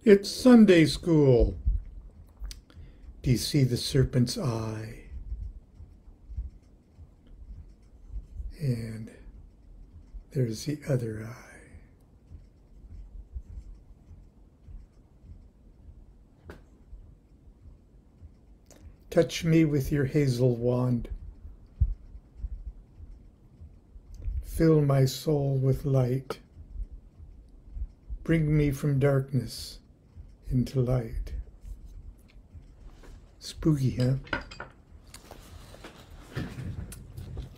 It's Sunday school. Do you see the serpent's eye? And there's the other eye. Touch me with your hazel wand. Fill my soul with light. Bring me from darkness into light. Spooky, huh?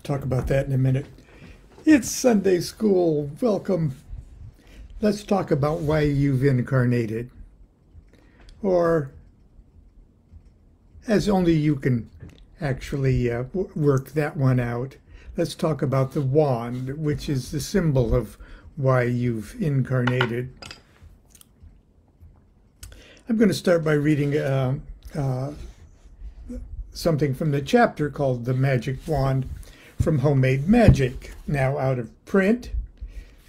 Talk about that in a minute. It's Sunday school. Welcome. Let's talk about why you've incarnated. Or, as only you can actually work that one out, let's talk about the wand, which is the symbol of why you've incarnated. I'm going to start by reading something from the chapter called The Magic Wand from Homemade Magic, now out of print,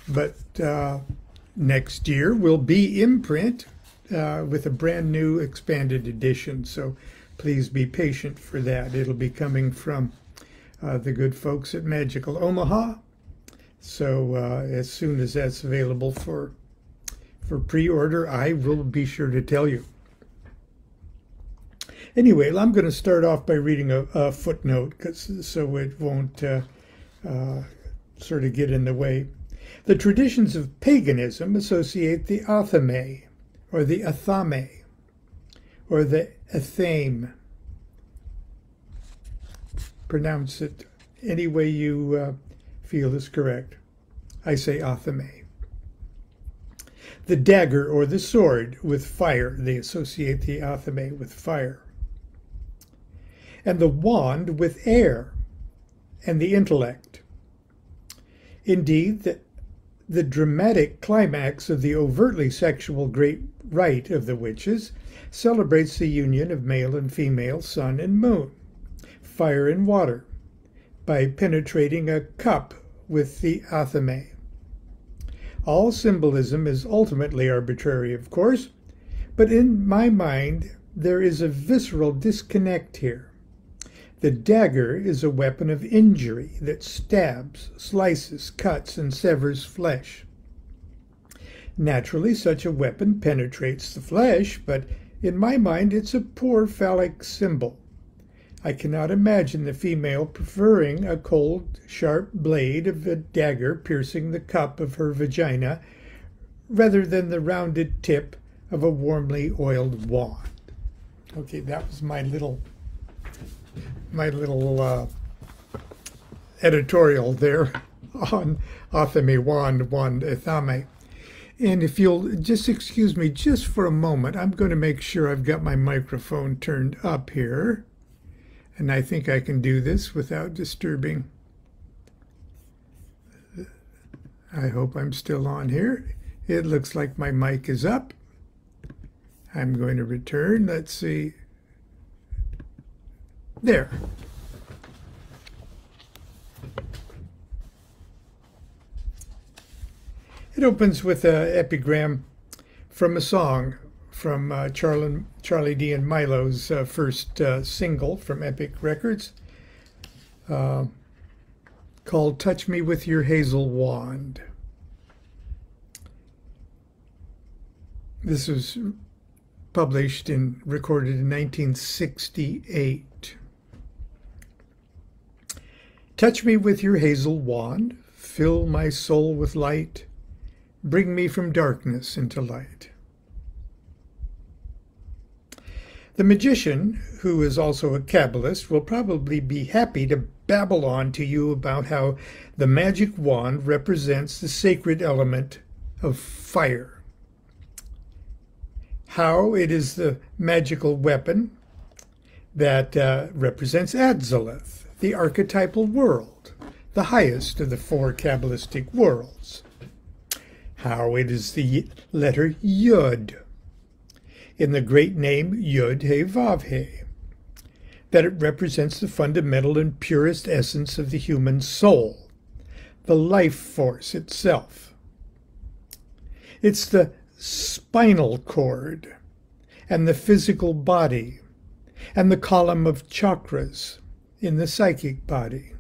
but next year will be in print with a brand new expanded edition, so please be patient for that. It'll be coming from the good folks at Magical Omaha. So as soon as that's available for pre-order, I will be sure to tell you. Anyway, I'm going to start off by reading a footnote, so it won't sort of get in the way. The traditions of paganism associate the Athame, or the Athame, or the Athame. Pronounce it any way you feel is correct. I say Athame. The dagger or the sword with fire. They associate the Athame with fire. And the wand with air and the intellect. Indeed, the dramatic climax of the overtly sexual great rite of the witches celebrates the union of male and female, sun and moon, fire and water, by penetrating a cup with the Athame. All symbolism is ultimately arbitrary, of course, but in my mind there is a visceral disconnect here. The dagger is a weapon of injury that stabs, slices, cuts, and severs flesh. Naturally, such a weapon penetrates the flesh, but in my mind it's a poor phallic symbol. I cannot imagine the female preferring a cold, sharp blade of a dagger piercing the cup of her vagina rather than the rounded tip of a warmly oiled wand. Okay, that was my little editorial there on Athame wand Athame. And if you'll just excuse me just for a moment, I'm going to make sure I've got my microphone turned up here. And I think I can do this without disturbing. I hope I'm still on here. It looks like my mic is up. I'm going to return. Let's see. There. It opens with an epigram from a song from Charlie D. and Milo's first single from Epic Records called Touch Me With Your Hazel Wand. This was published and recorded in 1968. Touch me with your hazel wand, fill my soul with light, bring me from darkness into light. The magician, who is also a Kabbalist, will probably be happy to babble on to you about how the magic wand represents the sacred element of fire, how it is the magical weapon that represents Adzaleth, the archetypal world, the highest of the four Kabbalistic worlds, how it is the letter Yud in the great name Yud He Vav He, that it represents the fundamental and purest essence of the human soul, the life force itself. It's the spinal cord, and the physical body, and the column of chakras in the psychic body.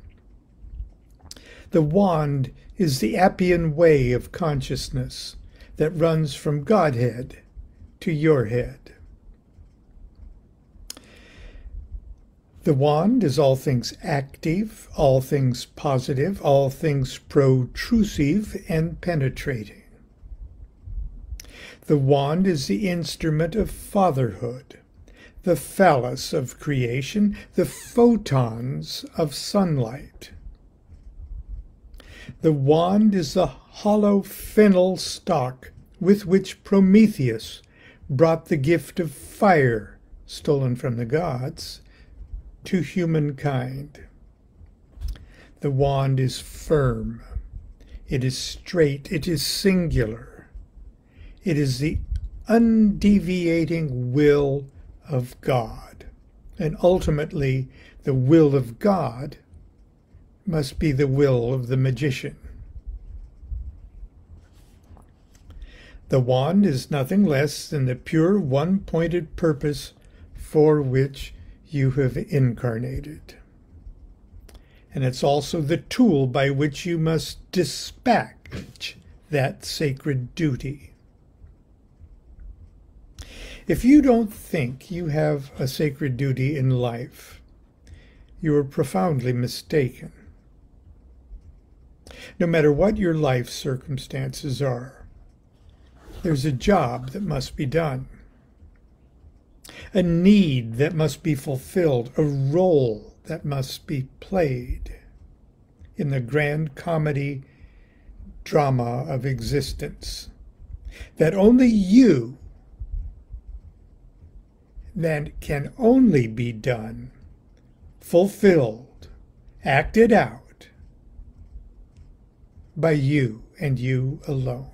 The wand is the Appian way of consciousness that runs from Godhead to your head. The wand is all things active, all things positive, all things protrusive and penetrating. The wand is the instrument of fatherhood, the phallus of creation, the photons of sunlight. The wand is the hollow fennel stalk with which Prometheus brought the gift of fire, stolen from the gods, to humankind. The wand is firm, it is straight, it is singular. It is the undeviating will of God. And ultimately, the will of God must be the will of the magician. The wand is nothing less than the pure one-pointed purpose for which you have incarnated. And it's also the tool by which you must dispatch that sacred duty. If you don't think you have a sacred duty in life, you are profoundly mistaken. No matter what your life circumstances are, there's a job that must be done, a need that must be fulfilled, a role that must be played in the grand comedy drama of existence that only you that can only be done, fulfilled, acted out by you and you alone.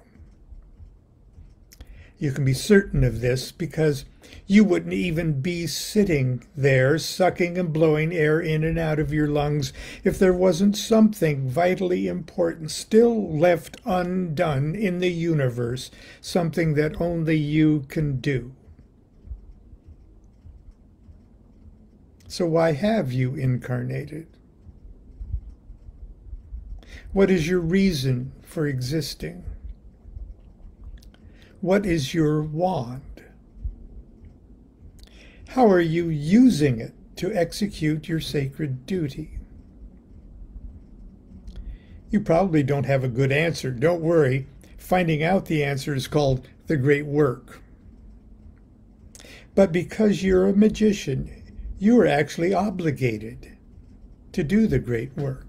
You can be certain of this because you wouldn't even be sitting there sucking and blowing air in and out of your lungs if there wasn't something vitally important still left undone in the universe, something that only you can do. So why have you incarnated? What is your reason for existing? What is your wand? How are you using it to execute your sacred duty? You probably don't have a good answer. Don't worry. Finding out the answer is called the great work. But because you're a magician, you are actually obligated to do the great work.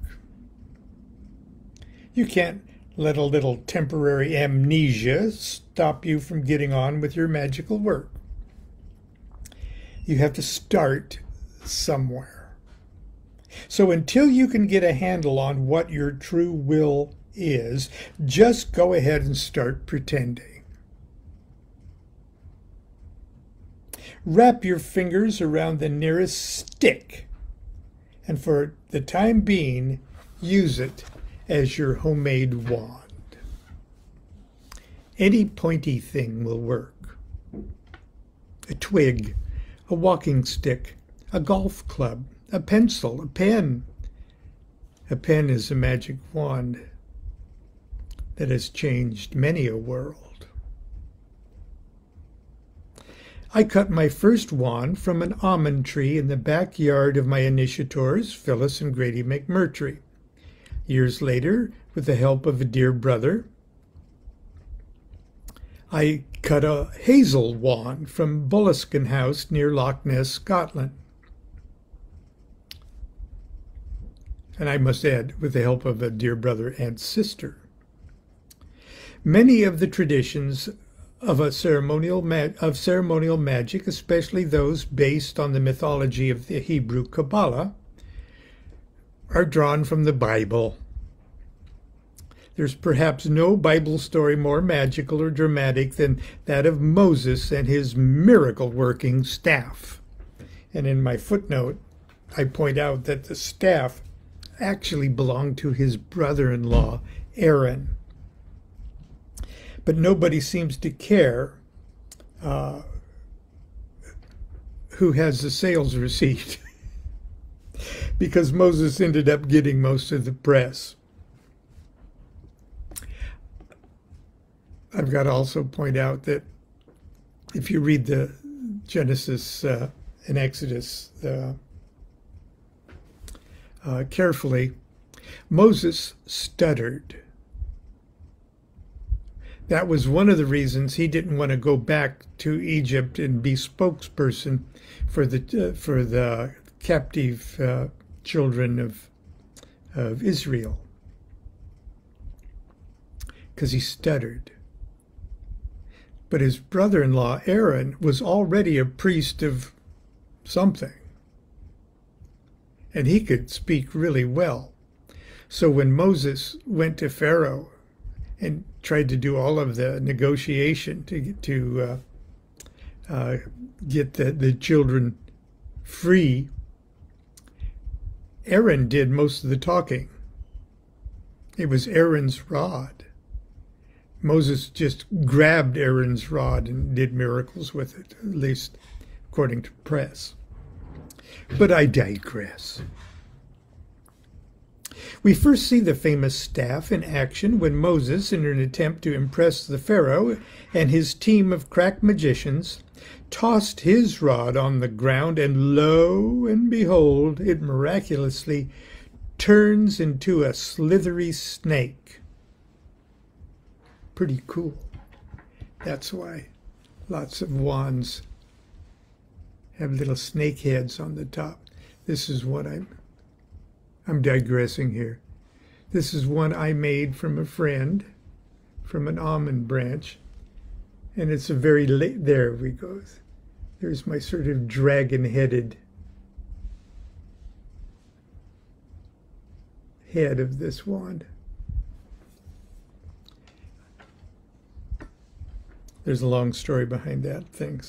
You can't let a little temporary amnesia stop you from getting on with your magical work. You have to start somewhere. So until you can get a handle on what your true will is, just go ahead and start pretending. Wrap your fingers around the nearest stick, and for the time being, use it as your homemade wand. Any pointy thing will work. A twig, a walking stick, a golf club, a pencil, a pen. A pen is a magic wand that has changed many a world. I cut my first wand from an almond tree in the backyard of my initiators, Phyllis and Grady McMurtry. Years later, with the help of a dear brother, I cut a hazel wand from Bulliskin House near Loch Ness, Scotland. And I must add, with the help of a dear brother and sister. Many of the traditions of ceremonial magic, especially those based on the mythology of the Hebrew Kabbalah, are drawn from the Bible. There's perhaps no Bible story more magical or dramatic than that of Moses and his miracle-working staff. And in my footnote, I point out that the staff actually belonged to his brother-in-law, Aaron. But nobody seems to care who has the sales receipt because Moses ended up getting most of the press. I've got to also point out that if you read the Genesis and Exodus carefully, Moses stuttered. That was one of the reasons he didn't want to go back to Egypt and be spokesperson for the captive children of Israel, because he stuttered. But his brother-in-law, Aaron, was already a priest of something, and he could speak really well. So when Moses went to Pharaoh and tried to do all of the negotiation to get the children free, Aaron did most of the talking. It was Aaron's rod. Moses just grabbed Aaron's rod and did miracles with it, at least according to press. But I digress. We first see the famous staff in action when Moses, in an attempt to impress the Pharaoh and his team of crack magicians, tossed his rod on the ground, and lo and behold, it miraculously turns into a slithery snake. Pretty cool. That's why lots of wands have little snake heads on the top. This is what I'm digressing here. This is one I made from a friend, from an almond branch, and it's a very late, there we go. There's my sort of dragon-headed head of this wand. There's a long story behind that thing,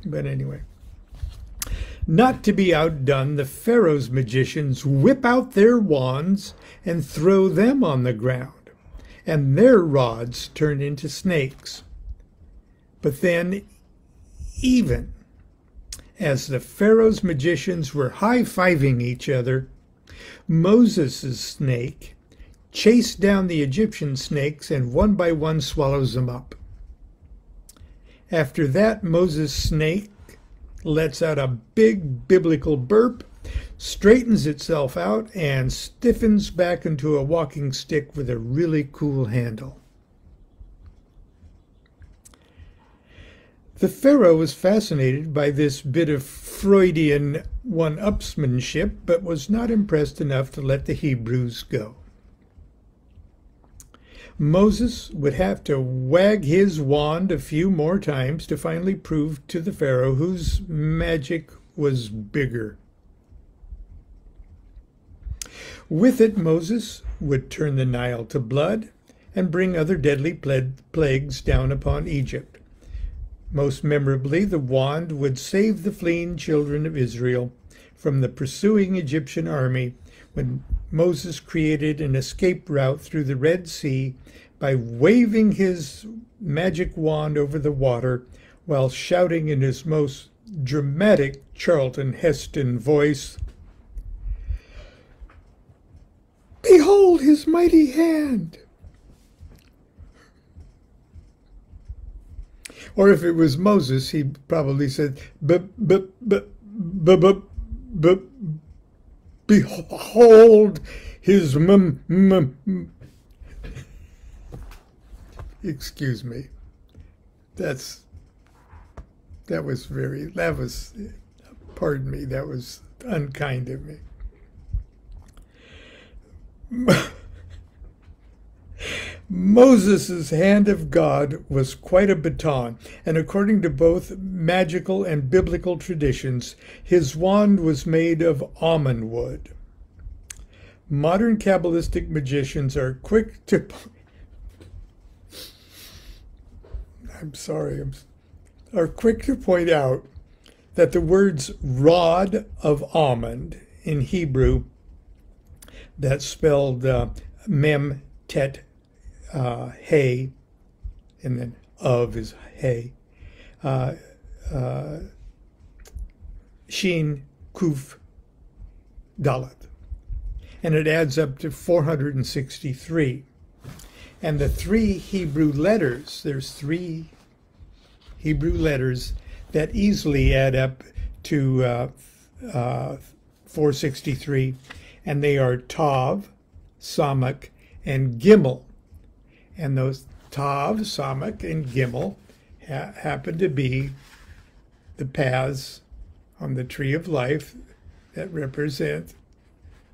but anyway. Not to be outdone, the Pharaoh's magicians whip out their wands and throw them on the ground, and their rods turn into snakes. But then, even as the Pharaoh's magicians were high-fiving each other, Moses' snake chased down the Egyptian snakes and one by one swallows them up. After that, Moses' snake lets out a big biblical burp, straightens itself out, and stiffens back into a walking stick with a really cool handle. The Pharaoh was fascinated by this bit of Freudian one-upsmanship, but was not impressed enough to let the Hebrews go. Moses would have to wag his wand a few more times to finally prove to the Pharaoh whose magic was bigger. With it, Moses would turn the Nile to blood and bring other deadly plagues down upon Egypt. Most memorably, the wand would save the fleeing children of Israel from the pursuing Egyptian army when Moses created an escape route through the Red Sea by waving his magic wand over the water while shouting in his most dramatic Charlton Heston voice, "Behold his mighty hand!" Or if it was Moses, he probably said, "Behold his Excuse me. Pardon me, that was unkind of me. Moses' hand of God was quite a baton, and according to both magical and biblical traditions, his wand was made of almond wood. Modern Kabbalistic magicians are quick to point out that the words rod of almond in Hebrew, that's spelled mem tet hey and then of is hey. Shin, Kuf, Dalet. And it adds up to 463. And the three Hebrew letters, there's three Hebrew letters that easily add up to 463, and they are Tav, Samak, and Gimel. And those Tav, Samak, and Gimel happen to be the paths on the tree of life that represent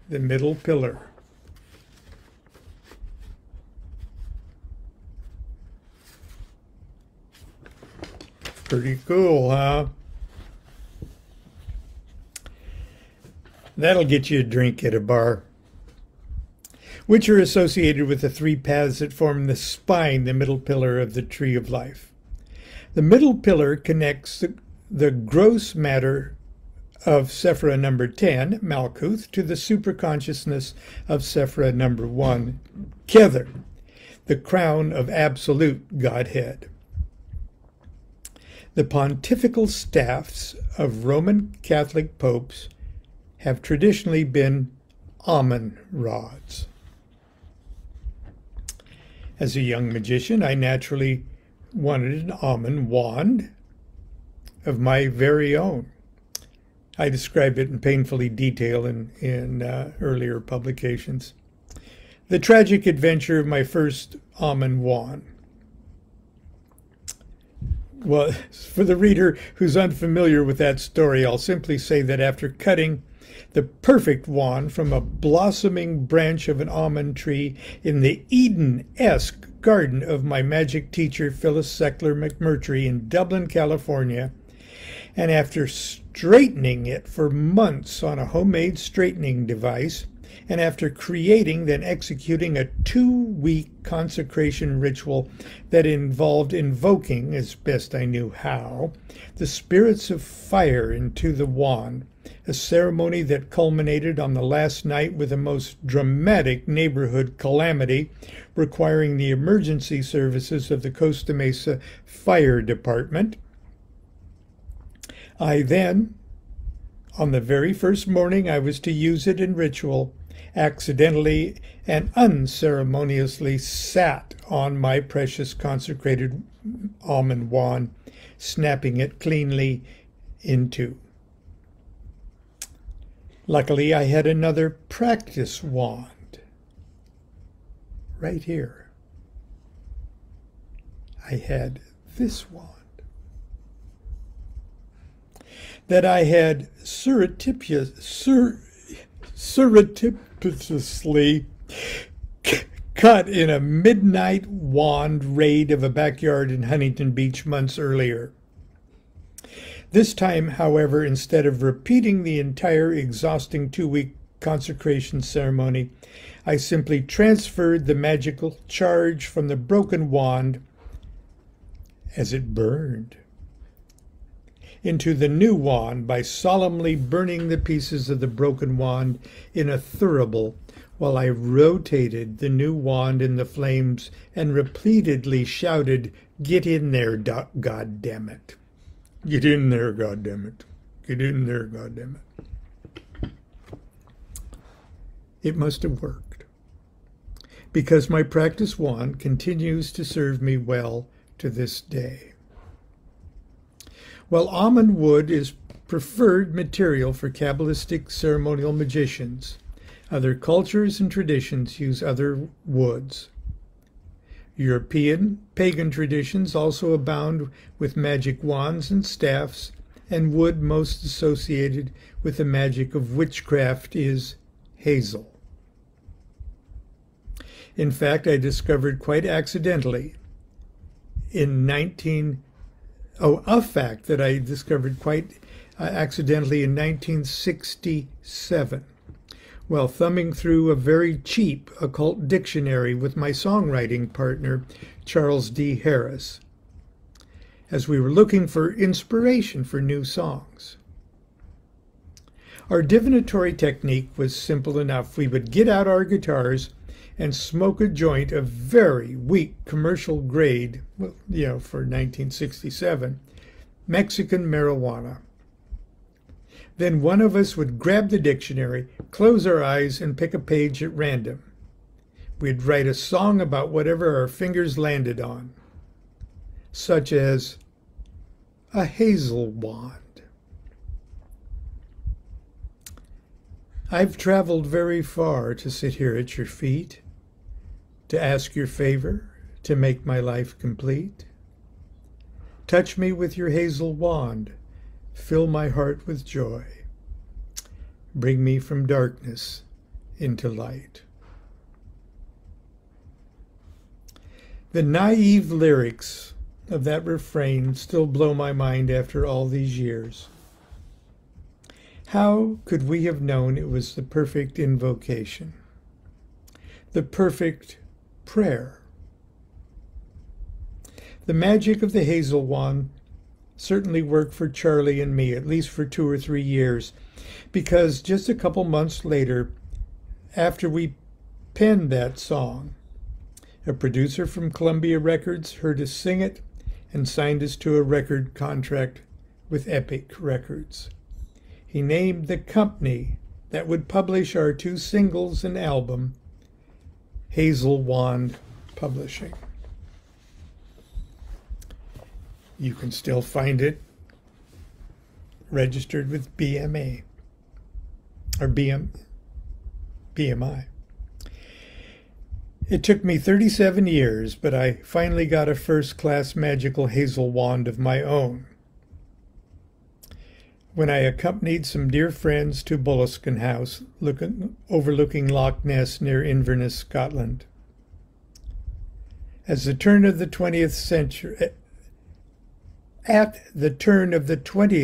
the middle pillar. Pretty cool, huh? That'll get you a drink at a bar. Which are associated with the three paths that form the spine, the middle pillar of the tree of life. The middle pillar connects the gross matter of Sephira number 10, Malkuth, to the superconsciousness of Sephira number 1, Kether, the crown of absolute Godhead. The pontifical staffs of Roman Catholic popes have traditionally been almond rods. As a young magician, I naturally wanted an almond wand of my very own. I describe it in painfully detail in earlier publications. The tragic adventure of my first almond wand. Well, for the reader who's unfamiliar with that story, I'll simply say that after cutting the perfect wand from a blossoming branch of an almond tree in the Eden-esque garden of my magic teacher, Phyllis Seckler McMurtry in Dublin, California, and after straightening it for months on a homemade straightening device, and after creating, then executing a 2-week consecration ritual that involved invoking, as best I knew how, the spirits of fire into the wand, a ceremony that culminated on the last night with a most dramatic neighborhood calamity requiring the emergency services of the Costa Mesa Fire Department. I then, on the very first morning I was to use it in ritual, accidentally and unceremoniously sat on my precious consecrated almond wand, snapping it cleanly in two. Luckily, I had another practice wand right here. I had this wand that I had surreptitiously cut in a midnight wand raid of a backyard in Huntington Beach months earlier. This time, however, instead of repeating the entire exhausting 2-week consecration ceremony, I simply transferred the magical charge from the broken wand as it burned into the new wand by solemnly burning the pieces of the broken wand in a thurible while I rotated the new wand in the flames and repeatedly shouted, "Get in there, God damn it. Get in there, God damn it. Get in there, God damn it." It must have worked, because my practice wand continues to serve me well to this day. While almond wood is preferred material for Kabbalistic ceremonial magicians, other cultures and traditions use other woods. European pagan traditions also abound with magic wands and staffs, and wood most associated with the magic of witchcraft is hazel. In fact, I discovered quite accidentally a fact that I discovered quite accidentally in 1967, while thumbing through a very cheap occult dictionary with my songwriting partner, Charles D. Harris, as we were looking for inspiration for new songs. Our divinatory technique was simple enough. We would get out our guitars and smoke a joint of very weak commercial grade, well, for 1967, Mexican marijuana. Then one of us would grab the dictionary, close our eyes, and pick a page at random. We'd write a song about whatever our fingers landed on, such as a hazel wand. I've traveled very far to sit here at your feet, to ask your favor, to make my life complete. Touch me with your hazel wand, fill my heart with joy. Bring me from darkness into light. The naive lyrics of that refrain still blow my mind after all these years. How could we have known it was the perfect invocation, the perfect prayer? The magic of the hazel wand certainly worked for Charlie and me, at least for 2 or 3 years, because just a couple months later, after we penned that song, a producer from Columbia Records heard us sing it and signed us to a record contract with Epic Records. He named the company that would publish our 2 singles and album, Hazel Wand Publishing. You can still find it registered with BMA or BMI. It took me 37 years, but I finally got a first-class magical hazel wand of my own when I accompanied some dear friends to Boleskine House, overlooking Loch Ness near Inverness, Scotland. At the turn of the 20th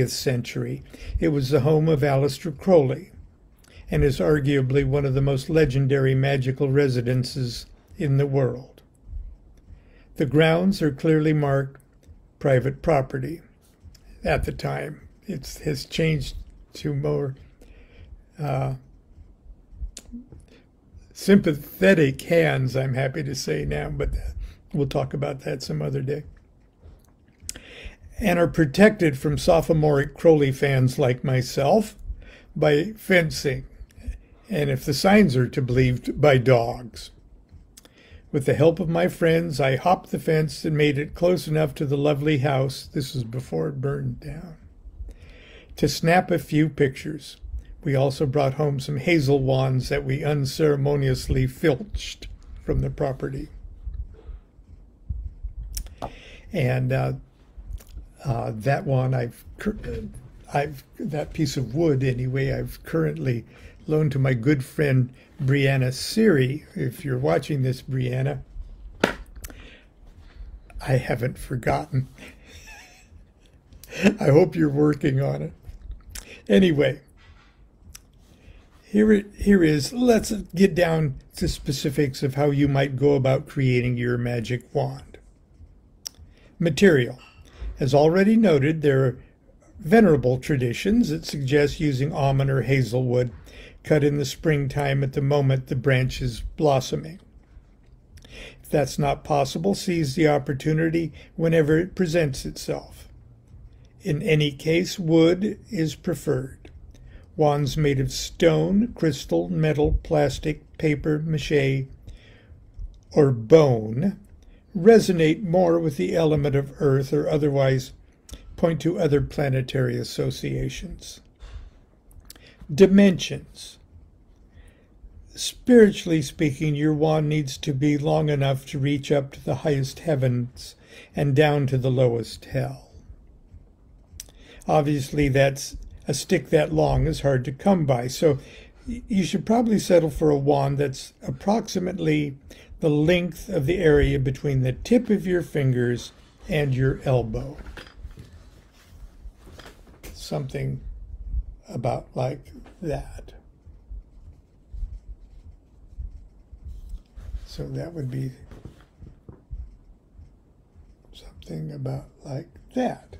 century, it was the home of Aleister Crowley, and is arguably one of the most legendary magical residences in the world. The grounds are clearly marked private property. At the time, it has changed to more sympathetic hands, I'm happy to say now, but we'll talk about that some other day. And are protected from sophomoric Crowley fans like myself by fencing, and if the signs are to be believed, by dogs. With the help of my friends, I hopped the fence and made it close enough to the lovely house, this was before it burned down, to snap a few pictures. We also brought home some hazel wands that we unceremoniously filched from the property. And that one, that piece of wood anyway, I've currently loaned to my good friend Brianna Siri. If you're watching this, Brianna, I haven't forgotten. I hope you're working on it. Anyway, here is, let's get down to specifics of how you might go about creating your magic wand. Material. As already noted, there are venerable traditions that suggest using almond or hazelwood cut in the springtime at the moment the branch is blossoming. If that's not possible, seize the opportunity whenever it presents itself. In any case, wood is preferred. Wands made of stone, crystal, metal, plastic, paper, mache, or bone resonate more with the element of earth or otherwise point to other planetary associations. Dimensions. Spiritually speaking, your wand needs to be long enough to reach up to the highest heavens and down to the lowest hell. Obviously, that's a stick that long is hard to come by, so you should probably settle for a wand that's approximately the length of the area between the tip of your fingers and your elbow. Something about like that. So that would be something about like that.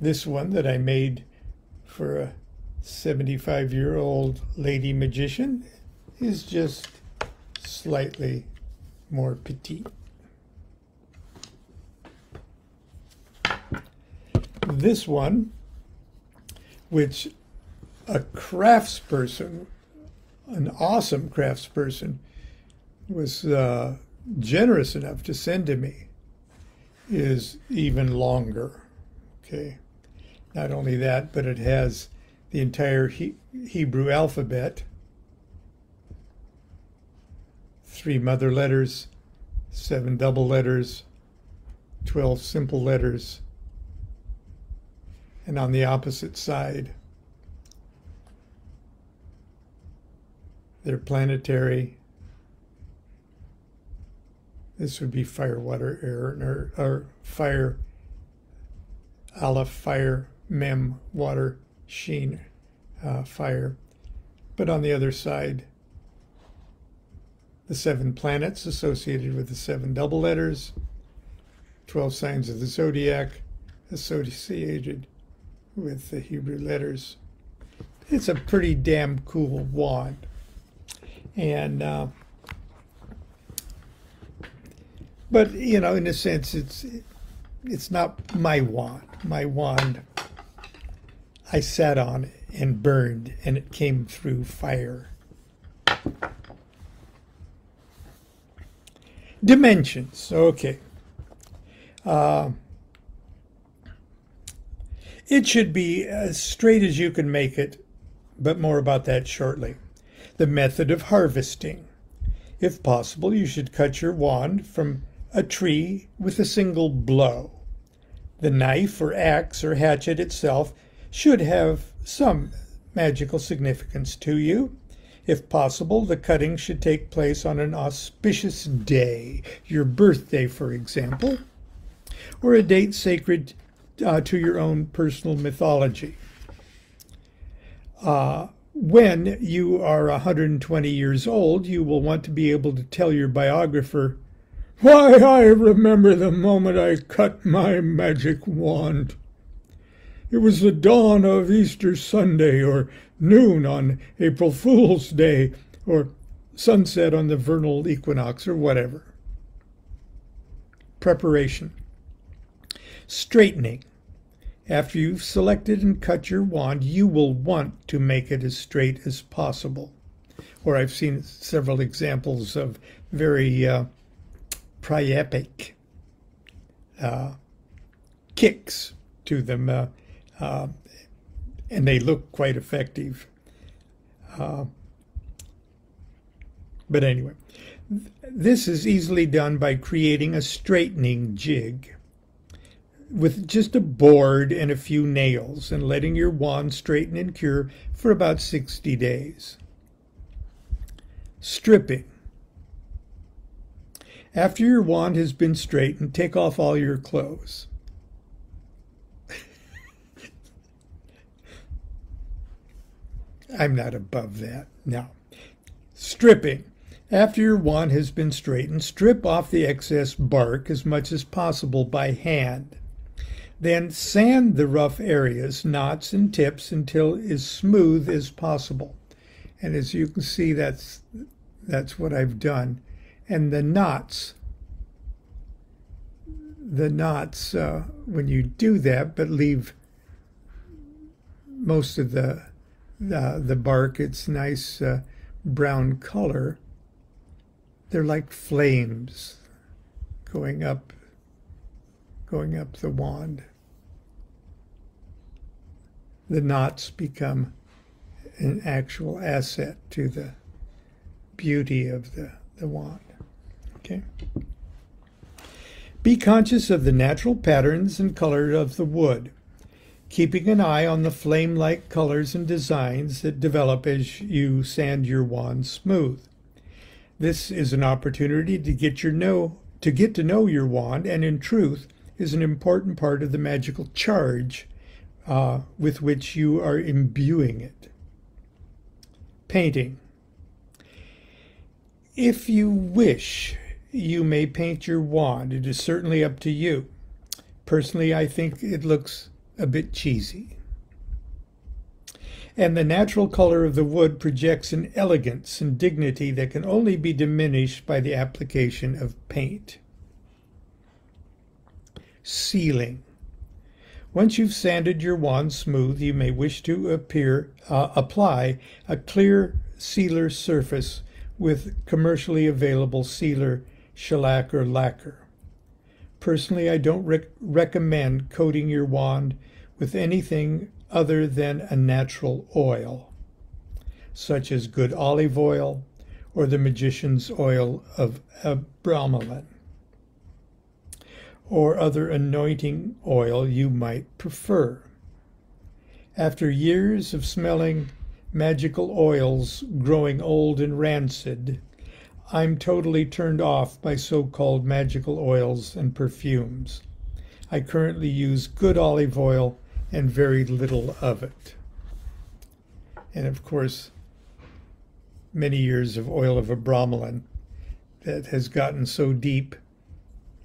This one that I made for a 75-year-old lady magician is just slightly more petite. This one, which a craftsperson, an awesome craftsperson, was generous enough to send to me, is even longer. Okay, not only that, but it has the entire Hebrew alphabet, 3 mother letters, 7 double letters, 12 simple letters, and on the opposite side, they're planetary. This would be fire, water, air, or fire, aleph, fire, mem, water, sheen, fire. But on the other side, the 7 planets associated with the 7 double letters, 12 signs of the zodiac associated with the Hebrew letters. It's a pretty damn cool wand. And but you know, in a sense, it's not my wand. My wand, I sat on and burned, and it came through fire. Dimensions. Okay. It should be as straight as you can make it, but more about that shortly. The method of harvesting. If possible, you should cut your wand from a tree with a single blow. The knife or axe or hatchet itself should have some magical significance to you. If possible, the cutting should take place on an auspicious day, your birthday, for example, or a date sacred to your own personal mythology. When you are 120 years old, you will want to be able to tell your biographer, "Why, I remember the moment I cut my magic wand. It was the dawn of Easter Sunday, or noon on April Fool's Day, or sunset on the vernal equinox, or whatever." Preparation. Straightening. After you've selected and cut your wand, you will want to make it as straight as possible. Or I've seen several examples of very priapic kicks to them, and they look quite effective. But anyway, this is easily done by creating a straightening jig with just a board and a few nails, and letting your wand straighten and cure for about 60 days. Stripping. After your wand has been straightened, take off all your clothes. I'm not above that. Now, stripping. After your wand has been straightened, strip off the excess bark as much as possible by hand. Then sand the rough areas, knots, and tips until as smooth as possible. And as you can see, that's what I've done. And the knots, when you do that, but leave most of the bark, it's nice brown color. They're like flames going up the wand. The knots become an actual asset to the beauty of the wand. Okay. Be conscious of the natural patterns and color of the wood, keeping an eye on the flame-like colors and designs that develop as you sand your wand smooth. This is an opportunity to get to know your wand, and in truth is an important part of the magical charge with which you are imbuing it. Painting. If you wish, you may paint your wand. It is certainly up to you. Personally, I think it looks a bit cheesy. And the natural color of the wood projects an elegance and dignity that can only be diminished by the application of paint. Sealing. Once you've sanded your wand smooth, you may wish to apply a clear sealer surface with commercially available sealer, shellac, or lacquer. Personally, I don't recommend coating your wand with anything other than a natural oil, such as good olive oil or the magician's oil of bromelain, or other anointing oil you might prefer. After years of smelling magical oils growing old and rancid, I'm totally turned off by so-called magical oils and perfumes. I currently use good olive oil and very little of it. And of course, many years of oil of bromelain that has gotten so deep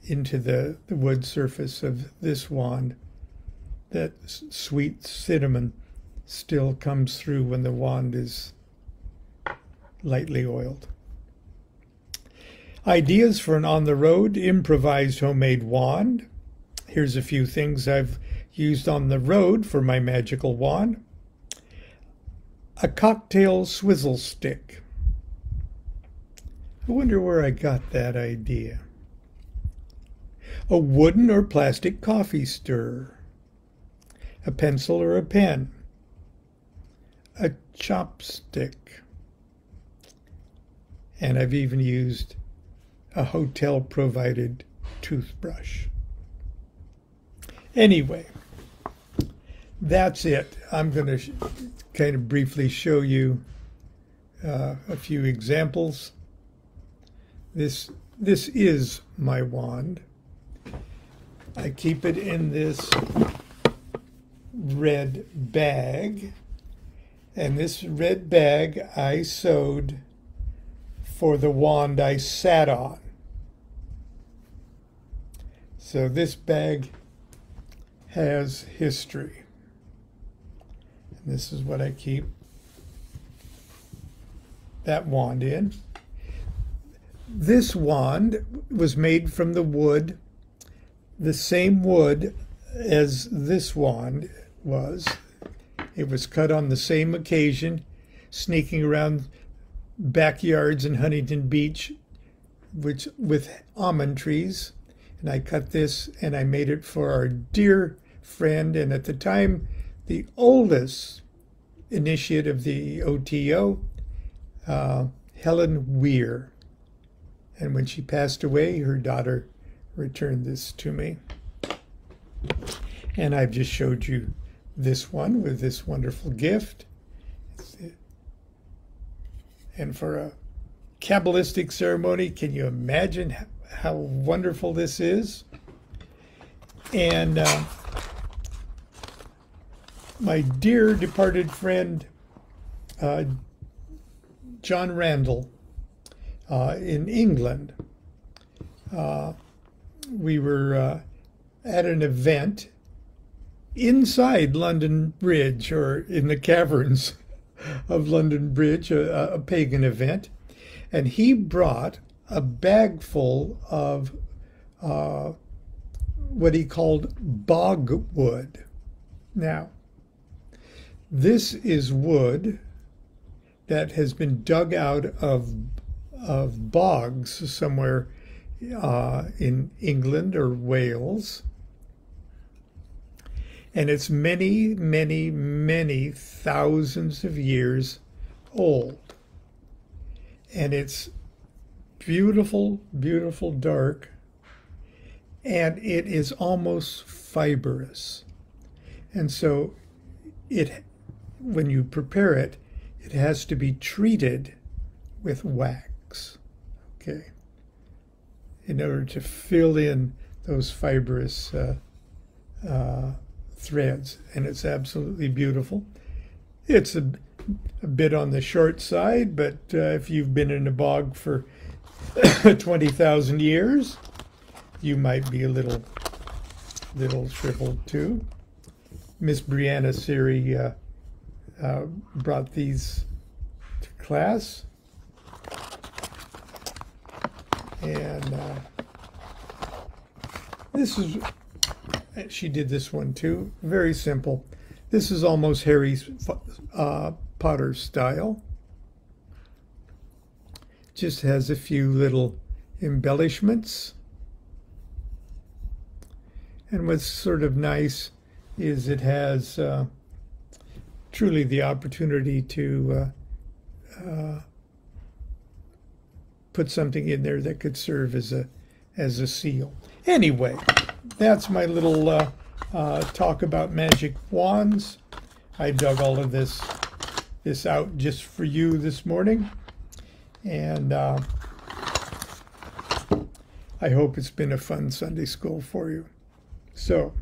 into the wood surface of this wand that sweet cinnamon still comes through when the wand is lightly oiled. Ideas for an on-the-road improvised homemade wand. Here's a few things I've used on the road for my magical wand. A cocktail swizzle stick. I wonder where I got that idea. A wooden or plastic coffee stirrer. A pencil or a pen. A chopstick. And I've even used a hotel-provided toothbrush. Anyway, that's it. I'm going to kind of briefly show you a few examples. This is my wand. I keep it in this red bag, and this red bag I sewed for the wand I sat on. So this bag has history. And this is what I keep that wand in. This wand was made from the wood, the same wood as this wand was. It was cut on the same occasion, sneaking around backyards in Huntington Beach with almond trees. And I cut this and I made it for our dear friend, and at the time, the oldest initiate of the OTO, Helen Weir. And when she passed away, her daughter returned this to me. And I've just showed you this one with this wonderful gift. And for a Kabbalistic ceremony, can you imagine how wonderful this is? And my dear departed friend, John Randall, in England, we were at an event inside London Bridge, or in the caverns of London Bridge, a pagan event, and he brought a bag full of what he called bog wood. Now, this is wood that has been dug out of bogs somewhere in England or Wales. And it's many, many, many thousands of years old. And it's beautiful, beautiful dark. And it is almost fibrous. And so when you prepare it, it has to be treated with wax, okay, in order to fill in those fibrous threads. And it's absolutely beautiful. It's a bit on the short side, but if you've been in a bog for 20,000 years, you might be a little shriveled too. Miss Brianna Siri brought these to class. And this is, she did this one too, very simple. This is almost Harry Potter style. Just has a few little embellishments. And what's sort of nice is it has truly the opportunity to put something in there that could serve as a seal. Anyway, that's my little talk about magic wands. I dug all of this out just for you this morning, and I hope it's been a fun Sunday school for you. So,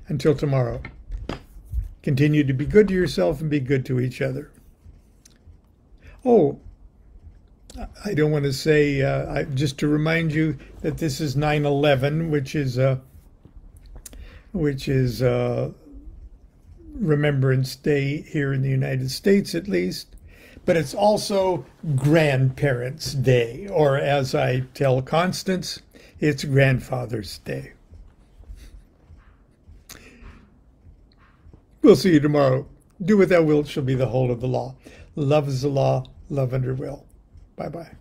until tomorrow, continue to be good to yourself and be good to each other. Oh, I don't want to say, just to remind you that this is 9/11, which is Remembrance Day here in the United States, at least. But it's also Grandparents' Day, or as I tell Constance, it's Grandfather's Day. We'll see you tomorrow. Do what thou wilt shall be the whole of the law. Love is the law, love under will. Bye-bye.